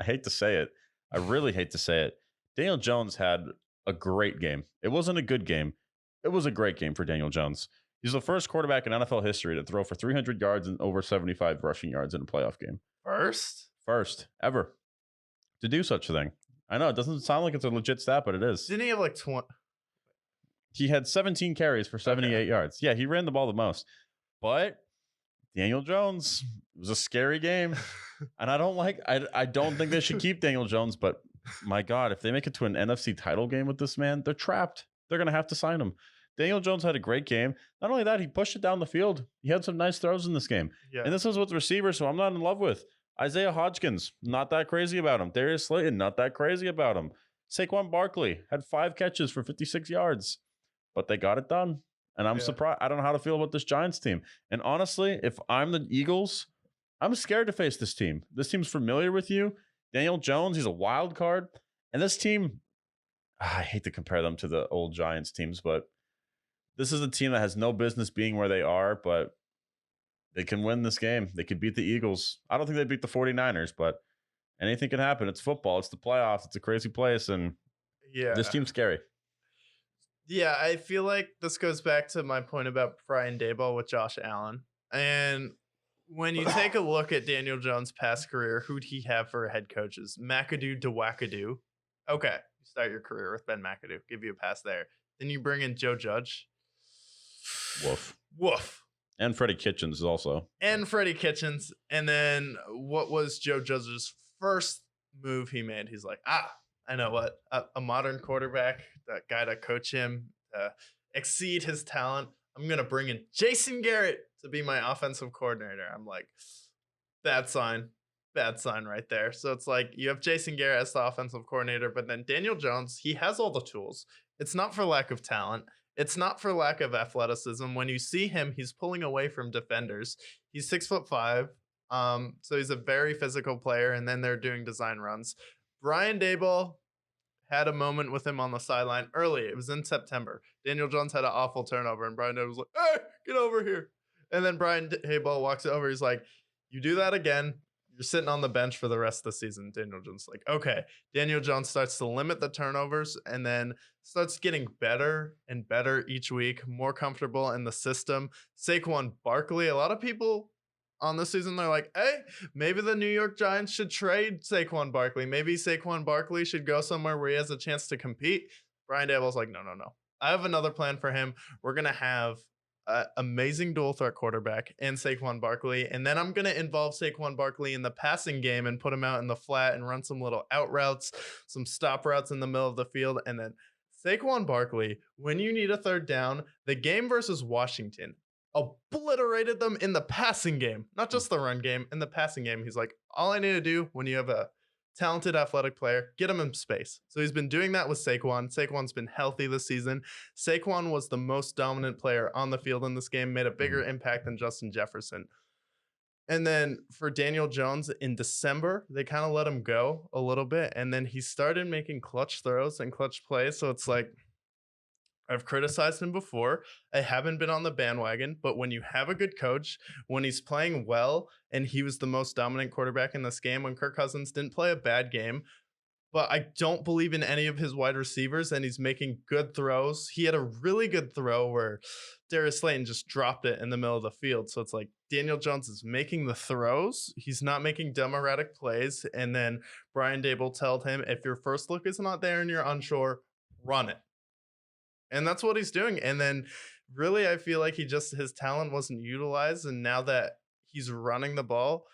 I hate to say it. I really hate to say it. Daniel Jones had a great game. It wasn't a good game. It was a great game for Daniel Jones. He's the first quarterback in NFL history to throw for 300 yards and over 75 rushing yards in a playoff game. First ever to do such a thing. I know it doesn't sound like it's a legit stat, but it is. Didn't he have like 20? He had 17 carries for 78 yards. Yeah, he ran the ball the most. But Daniel Jones, it was a scary game. And I don't think they should keep Daniel Jones, but my God, if they make it to an NFC title game with this man, they're trapped. They're going to have to sign him. Daniel Jones had a great game. Not only that, he pushed it down the field. He had some nice throws in this game. Yeah. And this was with receivers who I'm not in love with. Isaiah Hodgkins, not that crazy about him. Darius Slayton, not that crazy about him. Saquon Barkley had 5 catches for 56 yards. But they got it done. And I'm surprised. I don't know how to feel about this Giants team. And honestly, if I'm the Eagles, I'm scared to face this team. This team's familiar with you. Daniel Jones, he's a wild card. And this team, I hate to compare them to the old Giants teams, but this is a team that has no business being where they are, but they can win this game. They could beat the Eagles. I don't think they beat the 49ers, but anything can happen. It's football. It's the playoffs. It's a crazy place. And this team's scary. Yeah, I feel like this goes back to my point about Brian Daboll with Josh Allen. And when you take a look at Daniel Jones' past career, who'd he have for head coaches? McAdoo to Wackadoo. Okay, you start your career with Ben McAdoo. Give you a pass there. Then you bring in Joe Judge. Woof. And Freddie Kitchens also. And then what was Joe Judge's first move he made? He's like, I know what, a modern quarterback, that guy to coach him, exceed his talent. I'm going to bring in Jason Garrett to be my offensive coordinator. I'm like, bad sign right there. So it's like you have Jason Garrett as the offensive coordinator, but then Daniel Jones, he has all the tools. It's not for lack of talent. It's not for lack of athleticism. When you see him, he's pulling away from defenders. He's 6'5", so he's a very physical player, and then they're doing design runs. Brian Daboll had a moment with him on the sideline early. It was in September. Daniel Jones had an awful turnover, and Brian Daboll was like, hey, get over here. And then Brian Daboll walks over. He's like, you do that again, you're sitting on the bench for the rest of the season. Daniel Jones is like, okay. Daniel Jones starts to limit the turnovers and then starts getting better and better each week, more comfortable in the system. Saquon Barkley, a lot of people on this season, they're like, hey, maybe the New York Giants should trade Saquon Barkley. Maybe Saquon Barkley should go somewhere where he has a chance to compete. Brian Daboll's like, no. I have another plan for him. We're going to have an amazing dual threat quarterback and Saquon Barkley. And then I'm going to involve Saquon Barkley in the passing game and put him out in the flat and run some little out routes, some stop routes in the middle of the field. And then Saquon Barkley, when you need a third down, the game versus Washington, obliterated them in the passing game, not just the run game, in the passing game. He's like, all I need to do when you have a talented athletic player, get him in space. So he's been doing that with Saquon. Saquon's been healthy this season. Saquon was the most dominant player on the field in this game, made a bigger impact than Justin Jefferson. And then for Daniel Jones in December, they kind of let him go a little bit. And then he started making clutch throws and clutch plays. So it's like, I've criticized him before. I haven't been on the bandwagon, but when you have a good coach, when he's playing well, and he was the most dominant quarterback in this game when Kirk Cousins didn't play a bad game, but I don't believe in any of his wide receivers, and he's making good throws. He had a really good throw where Darius Slayton just dropped it in the middle of the field. So it's like Daniel Jones is making the throws. He's not making dumb erratic plays. And then Brian Daboll told him, if your first look is not there and you're unsure, run it. And that's what he's doing. And then really, I feel like his talent wasn't utilized. And now that he's running the ball,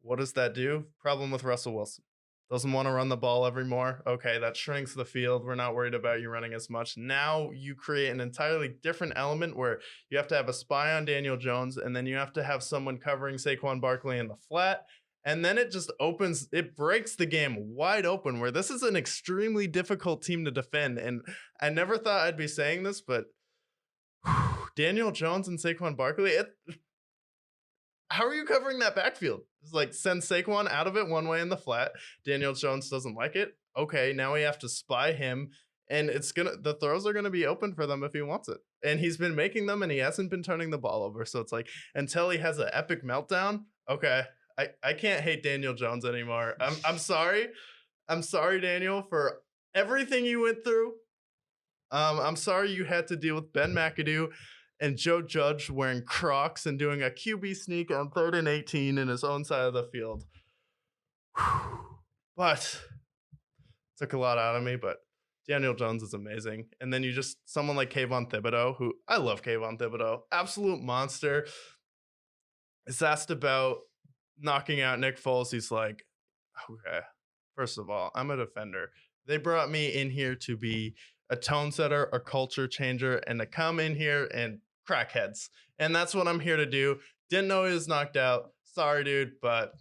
what does that do? Problem with Russell Wilson. Doesn't want to run the ball evermore. Okay, that shrinks the field. We're not worried about you running as much. Now you create an entirely different element where you have to have a spy on Daniel Jones, and then you have to have someone covering Saquon Barkley in the flat. And then it just breaks the game wide open, where this is an extremely difficult team to defend. And I never thought I'd be saying this, but Daniel Jones and Saquon Barkley, how are you covering that backfield? It's like, send Saquon out of it one way in the flat. Daniel Jones doesn't like it. Okay, now we have to spy him, and the throws are gonna be open for them if he wants it. And he's been making them, and he hasn't been turning the ball over. So it's like, until he has an epic meltdown, okay, I can't hate Daniel Jones anymore. I'm sorry. I'm sorry, Daniel, for everything you went through. I'm sorry you had to deal with Ben McAdoo and Joe Judge wearing Crocs and doing a QB sneak on 3rd and 18 in his own side of the field. But took a lot out of me, but Daniel Jones is amazing. And then someone like Kayvon Thibodeau, who I love Kayvon Thibodeau, absolute monster, is asked about knocking out Nick Foles. He's like, okay, first of all, I'm a defender. They brought me in here to be a tone setter, a culture changer, and to come in here and crack heads. And that's what I'm here to do. Didn't know he was knocked out. Sorry, dude, but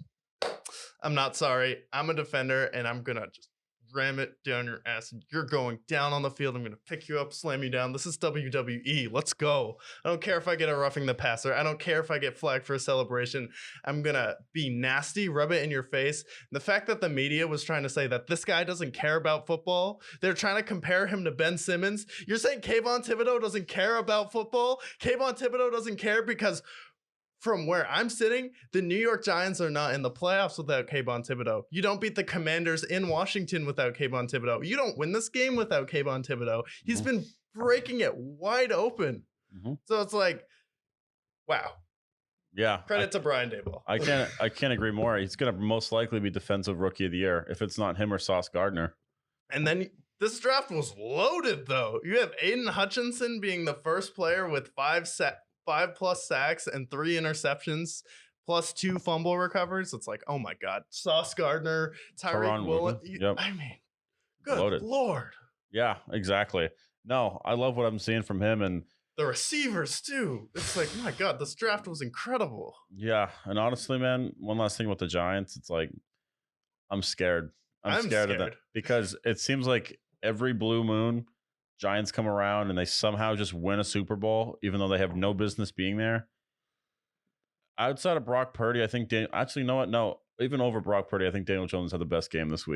I'm not sorry. I'm a defender, and I'm going to just ram it down your ass. And you're going down on the field. I'm going to pick you up, slam you down. This is WWE. Let's go. I don't care if I get a roughing the passer. I don't care if I get flagged for a celebration. I'm going to be nasty, rub it in your face. And the fact that the media was trying to say that this guy doesn't care about football, they're trying to compare him to Ben Simmons. You're saying Kayvon Thibodeau doesn't care about football? Kayvon Thibodeau doesn't care because from where I'm sitting, the New York Giants are not in the playoffs without Kayvon Thibodeau. You don't beat the Commanders in Washington without Kayvon Thibodeau. You don't win this game without Kayvon Thibodeau. He's been breaking it wide open. So it's like, wow. Yeah. Credit to Brian Daboll. I can't agree more. He's going to most likely be Defensive Rookie of the Year if it's not him or Sauce Gardner. And then this draft was loaded, though. You have Aiden Hutchinson being the first player with 5+ sacks and 3 interceptions, plus 2 fumble recoveries. It's like, oh my God. Sauce Gardner, Tyreek Woolen. Yep. I mean, good Loaded. Lord. Yeah, exactly. No, I love what I'm seeing from him. And the receivers, too. It's like, my God, this draft was incredible. Yeah. And honestly, man, one last thing with the Giants. It's like, I'm scared. I'm scared of that because it seems like every blue moon, Giants come around and they somehow just win a Super Bowl, even though they have no business being there. Outside of Brock Purdy, I think actually, you know what? No, even over Brock Purdy, I think Daniel Jones had the best game this week.